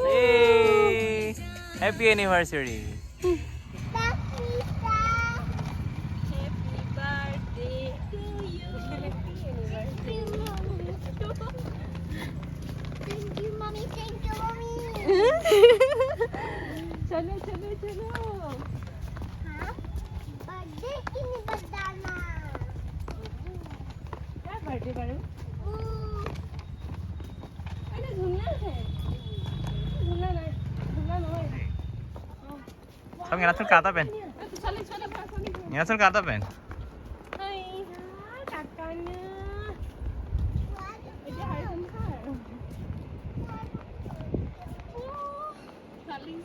Hey, happy anniversary. Happy birthday to you. Thank you, mommy. Thank you, mommy. चलो चलो चलो हाँ? Birthday ini बताना. क्या बर्थडे करूं अरे झूलना है झूलना नहीं Xong nghe nó thức kata pen. चले चले बस चले Nghe nó thức kata pen. hai kakaknya ini hari sebentar saling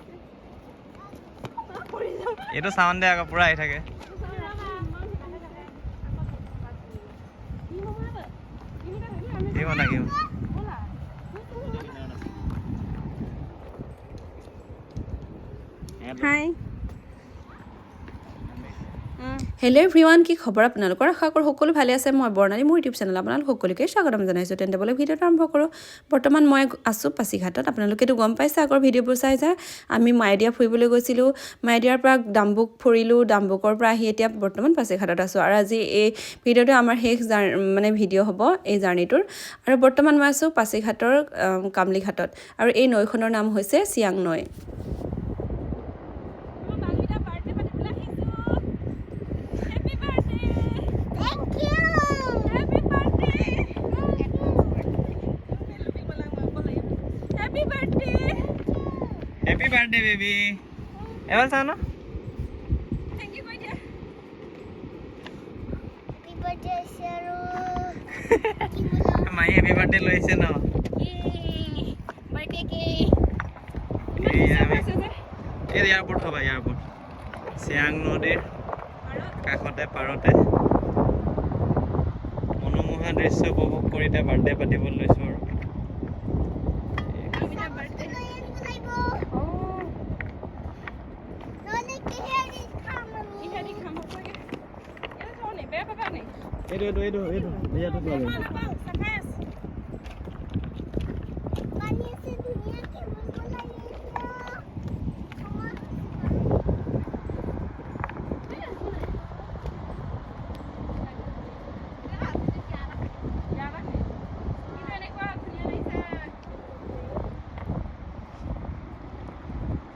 Itu sound dia agak pura itu ke. Ini mana gitu? Hi. Hello' everyone, কি খবৰ আপোনালোকৰ? আশা কৰোঁ সকলো ভালে আছে। মই বৰ্ণালী, মোৰ ইউটিউব চেনেল আপোনালোক সকলোকে স্বাগতম জনাইছোঁ। তেন্তে বোলে ভিডিঅ'টো আৰম্ভ কৰোঁ। বৰ্তমান মই আছোঁ পাছিঘাটত। আপোনালোকেতো গম পাইছে আগৰ ভিডিঅ'বোৰ চাই যায়। আমি মায়দিয়া ফুৰিবলৈ গৈছিলোঁ। মায়দিয়াৰ পৰা ডাম্বুক ফুৰিলোঁ। ডাম্বুকৰ পৰা আহি এতিয়া বৰ্তমান পাছিঘাটত আছোঁ। আৰু আজি এই ভিডিঅ'টো আমাৰ শেষ ভিডিঅ' হ'ব এই জাৰ্ণিটোৰ। আৰু বৰ্তমান মই আছোঁ পাছিঘাটৰ কামলিঘাটত। আৰু এই নৈখনৰ নাম হৈছে চিয়াং নৈ। Thank you. Happy birthday. Happy birthday baby. Eval sana? Thank you, my dear. Happy birthday, Sharu. Mai happy birthday loise no. Yay. Birthday cake. এই এয়াৰপোৰ্ট হ'ব এয়াৰপোৰ্ট চিয়াং নদীৰ কাষতে পাৰতে মনোমোহা দৃশ্য উপভোগ কৰি এতিয়া বাৰ্থডে পাতিব লৈছোঁ আৰু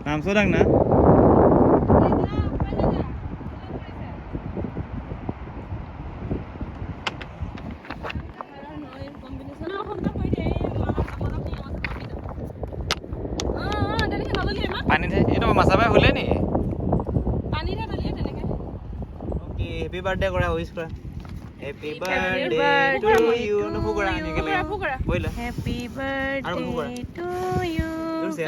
নাম সোধাং না পানী এইটো মাছা বাই হ'লে নি অ'কে হেপী বাৰ্থডে কৰা উইচ কৰা হেপী বাৰ্থডে টু ইউ নফু কৰা এনেকৈ লাগে কৰিলা Happy আৰু নফু কৰা birthday to you. জোৰছে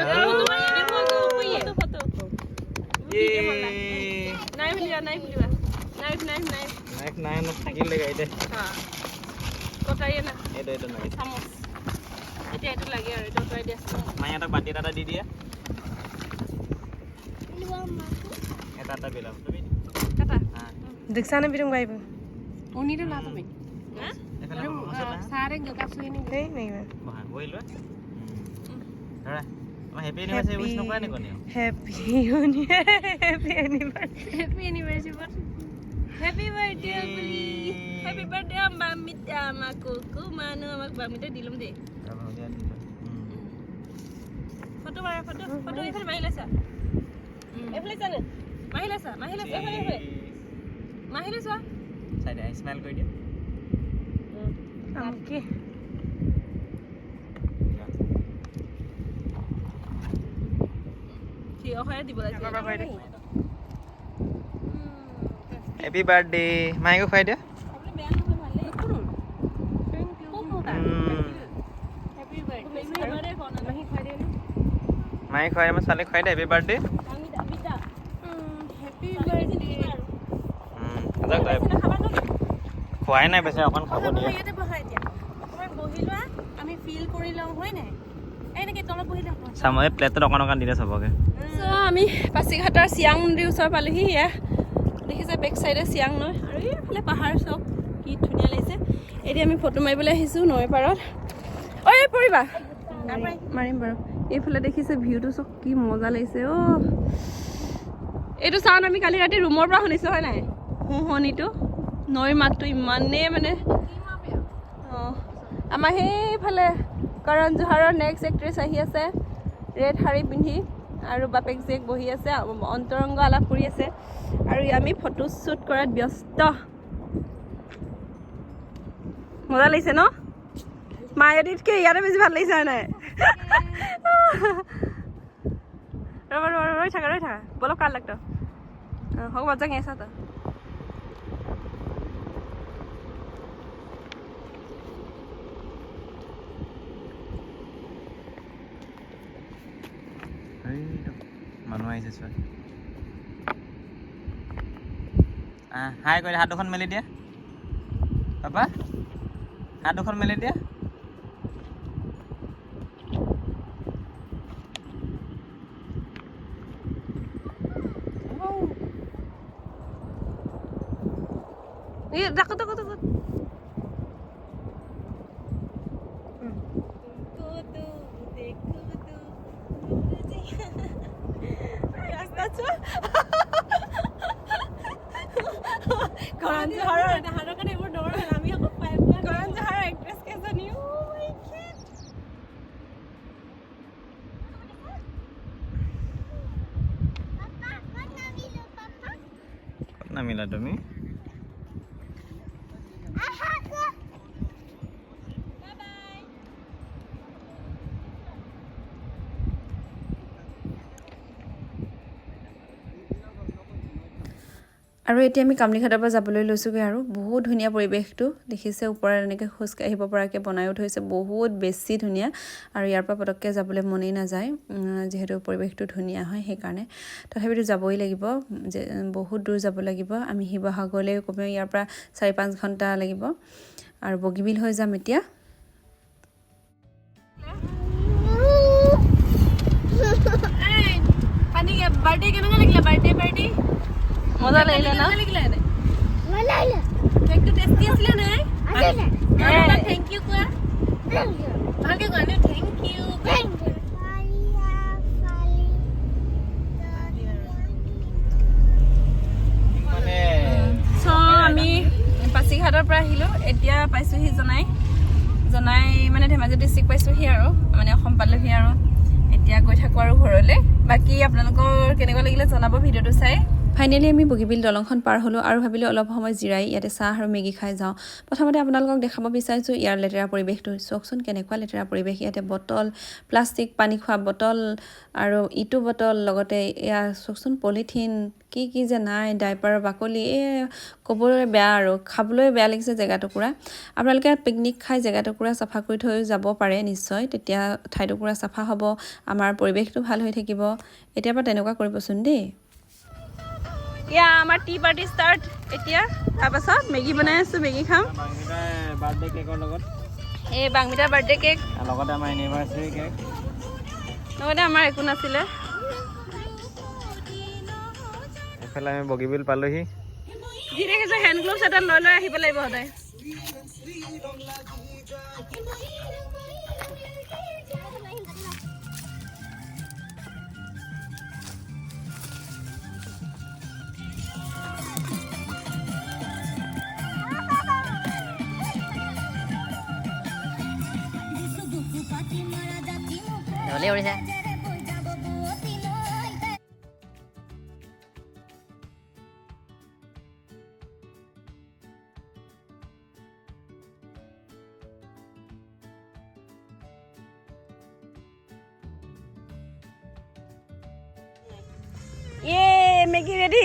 Knife liya, knife liya. Knife. Naik নাই থাকিলে গাইতে Kotaye na. এইটো নাই Samos. Itu lagi আৰু itu try dia. মাই এটা বাটি এটা দি দিয়া এটা বিলাম তুমি Kata. দেখছা না বিরং গাইব Unire na তুমি. Ha? এফালে মছলা Sareng gak kapsu ini. এই নেই বহা বই লোৱা ধৰা মই হেপী এনিভাৰ্সাৰি উইচ নকৰা নি কোনে happy happy anniversary Happy anniversary. Happy birthday Abuli. Happy birthday Mbamit sama Kuku. Mana sama Mbamit dilem deh. Foto mana foto? Foto ini Mahila sa. Efle sana. Mahila sa. Efle. Mahila sa. চাইডে smile কৰি দিয়া okay কি অখয়া দিব লাগে। Happy birthday মাইকো খুৱাই দিয়া আপনি বেয়া নহয় ভালে। কোন? Thank you. Happy birthday. Birthday কোন? মাহি খাই দে না। মাই খুৱাই মই ছোৱালীক খুৱাই দিয়া happy birthday Amida. Happy birthday. যাওক যাওক খুৱাই নাই বেছি অকণ খাব দিয়ে ইয়াতে বহাই দিয়া। অকমান বহি লোৱা, আমি ফিল কৰি লওঁ হয় নাই? এনেকৈ তলত বহি থাকোঁ চামই প্লেটত অকণ দিলে চবকে আমি পাছিঘাটৰ চিয়াং মন্দিৰ ওচৰ পালোহি এয়া দেখিছে বেক চাইডে চিয়াং নৈ আৰু এইফালে পাহাৰ চব কি ধুনীয়া লাগিছে এতিয়া আমি ফটো মাৰিবলৈ আহিছোঁ নৈ পাৰত ঐ পৰিবা মাৰিম বাৰু এইফালে দেখিছে ভিউটো চব কি মজা লাগিছে অ' এইটো চাউণ্ড আমি কালি ৰাতি ৰুমৰ পৰা শুনিছোঁ হয় নাই শুৱনিটো নৈৰ মাতটো ইমানেই মানে অঁ আমাৰ সেইফালে কৰণ জোহাৰৰ নেক্সট এক্ট্ৰেছ আহি আছে ৰেড শাৰী পিন্ধি আৰু বাপেক জীয়েক বহি আছে অন্তৰংগ আলাপ কৰি আছে আৰু আমি ফটো শ্বুট কৰাত ব্যস্ত মজা লাগিছে ন মায়াদিতকৈ ইয়াতে বেছি ভাল লাগিছে হয় নাই ৰৈ থাকা বলক কাৰ লাগতো হ'ব মজা গেছা তো মানুহ আহিছে চোৱা হাই কৰিলে হাত দুখন মেলি দিয়া পাপা হাত দুখন মেলি দিয়া দেখো কৰণ জোহাৰৰ তাহাঁতৰ কাৰণে এইবোৰ দৌৰ আমি আকৌ পাই কৰণ জোহাৰৰ এক্ট্ৰেছ কেইজনী নামিলা তুমি আৰু এতিয়া আমি কামলিঘাটৰ পৰা যাবলৈ লৈছোঁগৈ আৰু বহুত ধুনীয়া পৰিৱেশটো দেখিছে ওপৰত এনেকৈ খোজকাঢ়িব পৰাকৈ বনায়ো থৈছে বহুত বেছি ধুনীয়া আৰু ইয়াৰ পৰা পটককৈ যাবলৈ মনেই নাযায় যিহেতু পৰিৱেশটো ধুনীয়া হয় সেইকাৰণে তথাপিতো যাবই লাগিব যে বহুত দূৰ যাব লাগিব আমি শিৱসাগৰলৈ কমেও ইয়াৰ পৰা 4-5 ঘণ্টা লাগিব আৰু বগীবিল হৈ যাম এতিয়া পানী বাৰ্থডে কেনেকুৱা লাগিলে বাৰ্থডে মজা লাগিলে না কেকটো টেষ্টি আছিলে নাই থেংক ইউ কোৱা ভালকে কোৱা নে থেংক ইউ চ' আমি পাছিঘাটৰ পৰা আহিলোঁ এতিয়া পাইছোঁহি জনাই মানে ধেমাজি ডিষ্ট্ৰিক্ট পাইছোঁহি আৰু মানে অসম পালোহি আৰু এতিয়া গৈ থাকোঁ আৰু ঘৰলৈ বাকী আপোনালোকৰ কেনেকুৱা লাগিলে জনাব ভিডিঅ'টো চাই ফাইনেলি আমি বগীবিল দলংখন পাৰ হ'লোঁ আৰু ভাবিলোঁ অলপ সময় জিৰাই ইয়াতে চাহ আৰু মেগী খাই যাওঁ প্ৰথমতে আপোনালোকক দেখাব বিচাৰিছোঁ ইয়াৰ লেতেৰা পৰিৱেশটো চাওকচোন কেনেকুৱা লেতেৰা পৰিৱেশ ইয়াতে বটল প্লাষ্টিক পানী খোৱা বটল আৰু ইটো বটল লগতে এয়া চাওকচোন পলিথিন কি যে নাই ডাইপাৰৰ বাকলি ক'বলৈ বেয়া আৰু খাবলৈ বেয়া লাগিছে জেগাটুকুৰা আপোনালোকে পিকনিক খাই জেগাটুকুৰা চাফা কৰি থৈ যাব পাৰে নিশ্চয় তেতিয়া ঠাইটুকুৰা চাফা হ'ব আমাৰ পৰিৱেশটো ভাল হৈ থাকিব এতিয়াৰ পৰা তেনেকুৱা কৰিবচোন দেই ইয়া আমাৰ টি পাৰ্টি ষ্টাৰ্ট এতিয়া তাৰপাছত মেগী বনাই আছোঁ মেগী খাম বাৰ্থডে কেকৰ লগত এই বাংমিতাৰ বাৰ্থডে কেক লগতে আমাৰ এনিভাৰ্চাৰী কেক লগতে আমাৰ একো নাছিলে এইফালে আমি বগীবিল পালোহি যি দেখিছে হেণ্ড গ্লোভছ এটা লৈ আহিব লাগিব সদায় ভালেই কৰিছে মেগী ৰেডি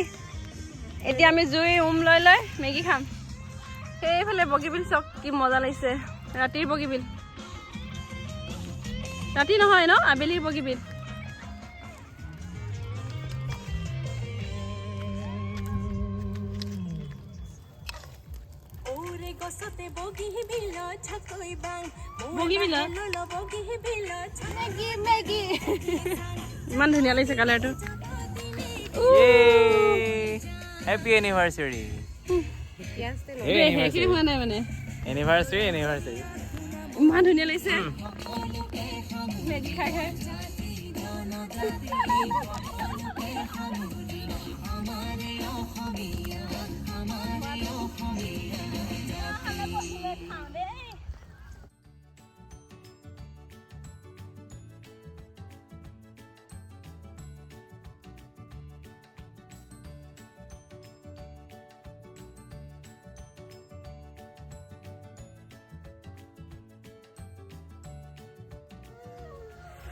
এতিয়া আমি জুই লৈ মেগী খাম সেইফালে বগীবিল চক কি মজা লাগিছে ৰাতিৰ বগীবিল ৰাতি নহয় ন আবেলিৰ বগীবিল গছতে বগী বিলৈ বগী বিল Maggie, Maggie. ইমান ধুনীয়া লাগিছে কালাৰটো হ্যাপি অ্যানিভাৰ্সাৰি সেইখিনি হোৱা নাই মানে অ্যানিভাৰ্সাৰি ইমান ধুনীয়া লাগিছে মেগী খাই খাই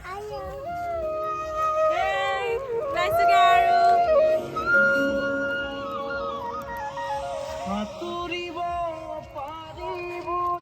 I am.